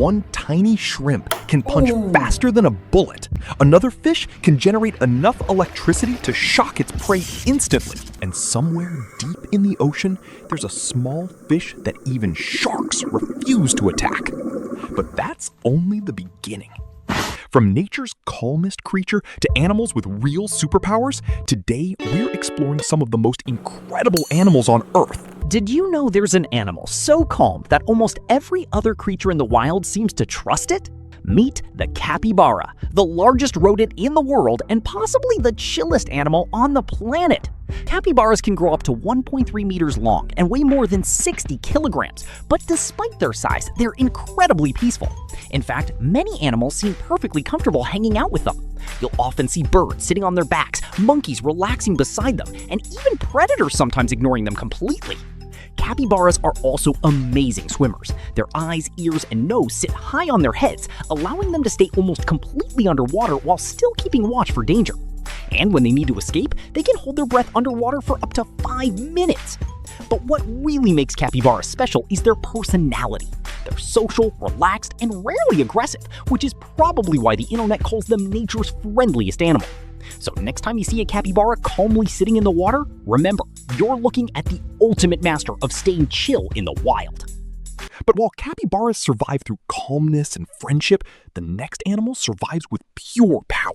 one tiny shrimp can punch faster than a bullet. Another fish can generate enough electricity to shock its prey instantly. And somewhere deep in the ocean, there's a small fish that even sharks refuse to attack. But that's only the beginning. From nature's calmest creature to animals with real superpowers, today we're exploring some of the most incredible animals on Earth. Did you know there's an animal so calm that almost every other creature in the wild seems to trust it? Meet the capybara, the largest rodent in the world and possibly the chillest animal on the planet. Capybaras can grow up to 1.3 meters long and weigh more than 60 kilograms, but despite their size, they're incredibly peaceful. In fact, many animals seem perfectly comfortable hanging out with them. You'll often see birds sitting on their backs, monkeys relaxing beside them, and even predators sometimes ignoring them completely. Capybaras are also amazing swimmers. Their eyes, ears, and nose sit high on their heads, allowing them to stay almost completely underwater while still keeping watch for danger. And when they need to escape, they can hold their breath underwater for up to 5 minutes. But what really makes capybaras special is their personality. They're social, relaxed, and rarely aggressive, which is probably why the internet calls them nature's friendliest animal. So next time you see a capybara calmly sitting in the water, remember, you're looking at the ultimate master of staying chill in the wild. But while capybaras survive through calmness and friendship, the next animal survives with pure power.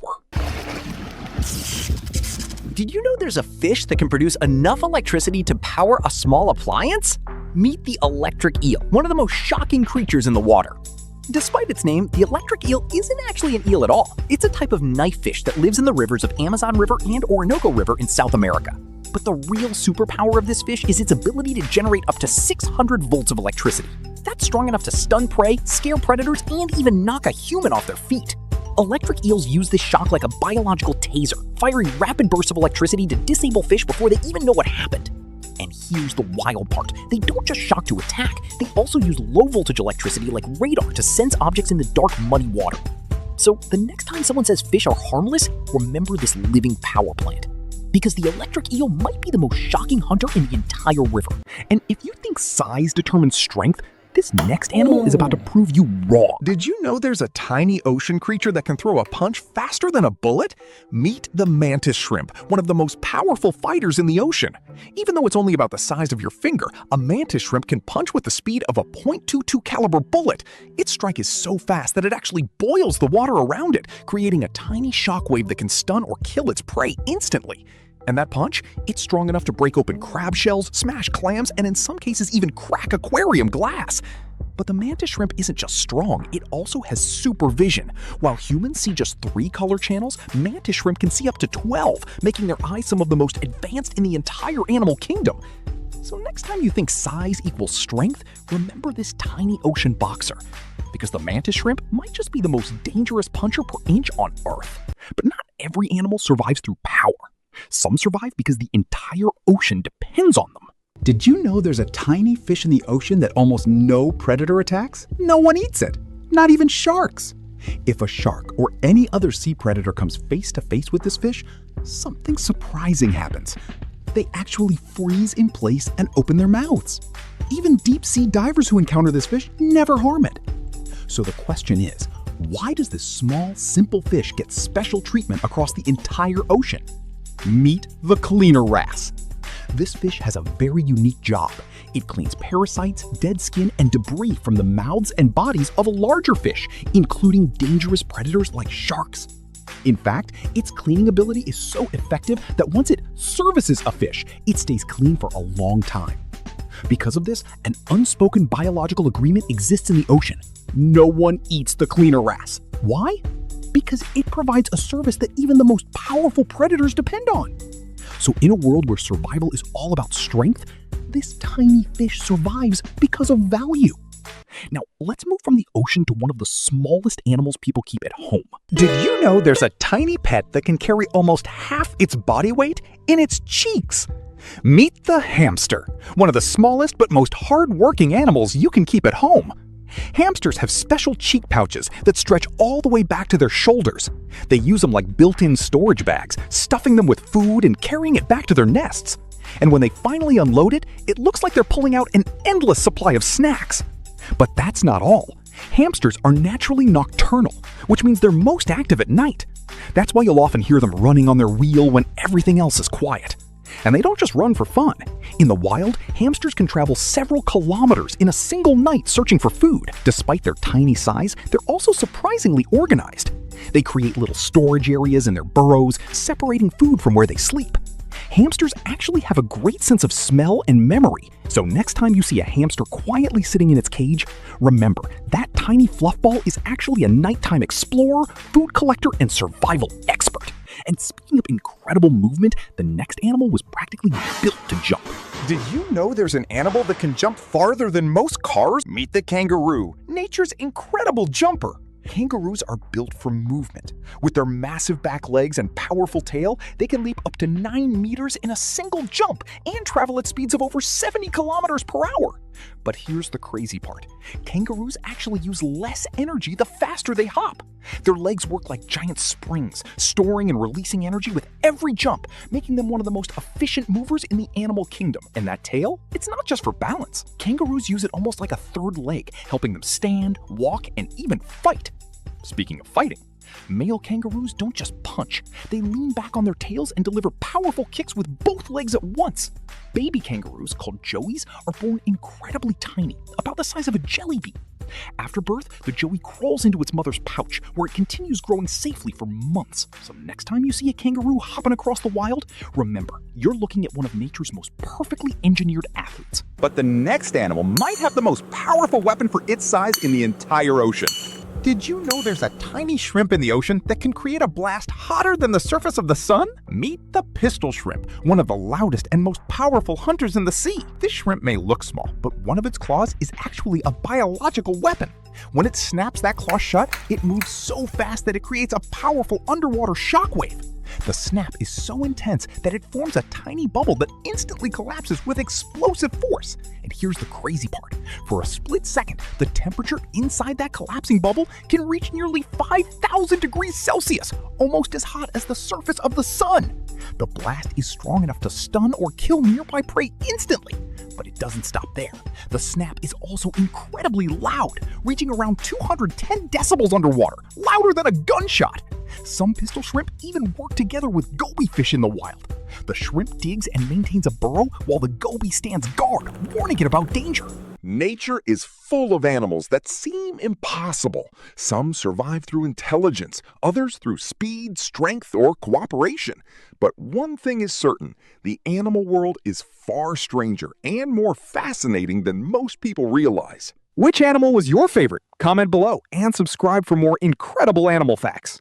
Did you know there's a fish that can produce enough electricity to power a small appliance? Meet the electric eel, one of the most shocking creatures in the water. Despite its name, the electric eel isn't actually an eel at all. It's a type of knife fish that lives in the rivers of Amazon River and Orinoco River in South America. But the real superpower of this fish is its ability to generate up to 600 volts of electricity. That's strong enough to stun prey, scare predators, and even knock a human off their feet. Electric eels use this shock like a biological taser, firing rapid bursts of electricity to disable fish before they even know what happened. And here's the wild part. They don't just shock to attack, they also use low-voltage electricity like radar to sense objects in the dark, muddy water. So the next time someone says fish are harmless, remember this living power plant. Because the electric eel might be the most shocking hunter in the entire river. And if you think size determines strength, this next animal is about to prove you wrong. Did you know there's a tiny ocean creature that can throw a punch faster than a bullet? Meet the Mantis Shrimp, one of the most powerful fighters in the ocean. Even though it's only about the size of your finger, a Mantis Shrimp can punch with the speed of a .22 caliber bullet. Its strike is so fast that it actually boils the water around it, creating a tiny shockwave that can stun or kill its prey instantly. And that punch? It's strong enough to break open crab shells, smash clams, and in some cases even crack aquarium glass. But the mantis shrimp isn't just strong, it also has super vision. While humans see just 3 color channels, mantis shrimp can see up to 12, making their eyes some of the most advanced in the entire animal kingdom. So next time you think size equals strength, remember this tiny ocean boxer. Because the mantis shrimp might just be the most dangerous puncher per inch on Earth. But not every animal survives through power. Some survive because the entire ocean depends on them. Did you know there's a tiny fish in the ocean that almost no predator attacks? No one eats it, not even sharks. If a shark or any other sea predator comes face to face with this fish, something surprising happens. They actually freeze in place and open their mouths. Even deep sea divers who encounter this fish never harm it. So the question is, why does this small, simple fish get special treatment across the entire ocean? Meet the cleaner wrasse. This fish has a very unique job. It cleans parasites, dead skin, and debris from the mouths and bodies of larger fish, including dangerous predators like sharks. In fact, its cleaning ability is so effective that once it services a fish, it stays clean for a long time. Because of this, an unspoken biological agreement exists in the ocean. No one eats the cleaner wrasse. Why? Because it provides a service that even the most powerful predators depend on. So in a world where survival is all about strength, this tiny fish survives because of value. Now, let's move from the ocean to one of the smallest animals people keep at home. Did you know there's a tiny pet that can carry almost half its body weight in its cheeks? Meet the hamster, one of the smallest but most hard-working animals you can keep at home. Hamsters have special cheek pouches that stretch all the way back to their shoulders. They use them like built-in storage bags, stuffing them with food and carrying it back to their nests. And when they finally unload it, it looks like they're pulling out an endless supply of snacks. But that's not all. Hamsters are naturally nocturnal, which means they're most active at night. That's why you'll often hear them running on their wheel when everything else is quiet. And they don't just run for fun. In the wild, hamsters can travel several kilometers in a single night searching for food. Despite their tiny size, they're also surprisingly organized. They create little storage areas in their burrows, separating food from where they sleep. Hamsters actually have a great sense of smell and memory, so next time you see a hamster quietly sitting in its cage, remember that tiny fluff ball is actually a nighttime explorer, food collector, and survival expert. And speaking of incredible movement, the next animal was practically built to jump. Did you know there's an animal that can jump farther than most cars? Meet the kangaroo, nature's incredible jumper. Kangaroos are built for movement. With their massive back legs and powerful tail, they can leap up to 9 meters in a single jump and travel at speeds of over 70 kilometers per hour. But here's the crazy part. Kangaroos actually use less energy the faster they hop. Their legs work like giant springs, storing and releasing energy with every jump, making them one of the most efficient movers in the animal kingdom. And that tail? It's not just for balance. Kangaroos use it almost like a third leg, helping them stand, walk, and even fight. Speaking of fighting, male kangaroos don't just punch. They lean back on their tails and deliver powerful kicks with both legs at once. Baby kangaroos, called joeys, are born incredibly tiny, about the size of a jelly bean. After birth, the joey crawls into its mother's pouch, where it continues growing safely for months. So next time you see a kangaroo hopping across the wild, remember, you're looking at one of nature's most perfectly engineered athletes. But the next animal might have the most powerful weapon for its size in the entire ocean. Did you know there's a tiny shrimp in the ocean that can create a blast hotter than the surface of the sun? Meet the pistol shrimp, one of the loudest and most powerful hunters in the sea. This shrimp may look small, but one of its claws is actually a biological weapon. When it snaps that claw shut, it moves so fast that it creates a powerful underwater shockwave. The snap is so intense that it forms a tiny bubble that instantly collapses with explosive force. And here's the crazy part. For a split second, the temperature inside that collapsing bubble can reach nearly 5,000 degrees Celsius, almost as hot as the surface of the sun. The blast is strong enough to stun or kill nearby prey instantly. But it doesn't stop there. The snap is also incredibly loud, reaching around 210 decibels underwater, louder than a gunshot. Some pistol shrimp even work together with goby fish in the wild. The shrimp digs and maintains a burrow while the goby stands guard, warning it about danger. Nature is full of animals that seem impossible. Some survive through intelligence, others through speed, strength, or cooperation. But one thing is certain, the animal world is far stranger and more fascinating than most people realize. Which animal was your favorite? Comment below and subscribe for more incredible animal facts.